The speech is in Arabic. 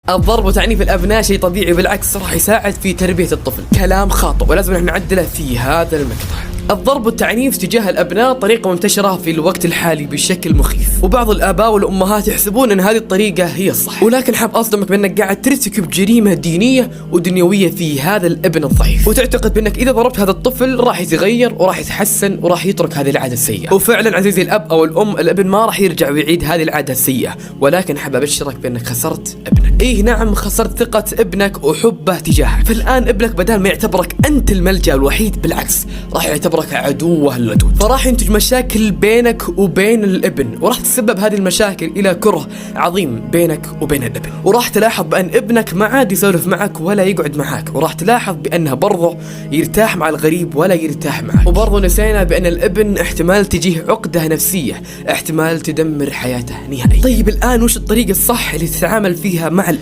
الضرب وتعنيف الأبناء شيء طبيعي، بالعكس راح يساعد في تربية الطفل. كلام خاطئ ولازم نحن نعدله في هذا المقطع. الضرب والتعنيف تجاه الأبناء طريقة منتشرة في الوقت الحالي بشكل مخيف، وبعض الآباء والأمهات يحسبون أن هذه الطريقة هي الصح، ولكن حاب أصدمك بأنك قاعد ترتكب جريمة دينية ودنيوية في هذا الابن الضعيف، وتعتقد بأنك إذا ضربت هذا الطفل راح يتغير وراح يتحسن وراح يترك هذه العادة السيئة. وفعلا عزيزي الأب أو الأم، الابن ما راح يرجع ويعيد هذه العادة السيئة، ولكن حاب أبشرك بأنك خسرت ابنك. إيه نعم، خسرت ثقة ابنك وحبه تجاهك. فالآن ابنك بدل ما يعتبرك أنت الملجأ الوحيد، بالعكس راح يعتبرك عدوه اللدود، فراح ينتج مشاكل بينك وبين الابن، وراح تسبب هذه المشاكل إلى كره عظيم بينك وبين الابن. وراح تلاحظ بأن ابنك ما عاد يسولف معك ولا يقعد معك، وراح تلاحظ بأنه برضه يرتاح مع الغريب ولا يرتاح معك. وبرضه نسينا بأن الابن احتمال تجيه عقدة نفسية، احتمال تدمر حياته نهائيا. طيب الآن وش الطريقة الصح اللي تتعامل فيها مع الابن؟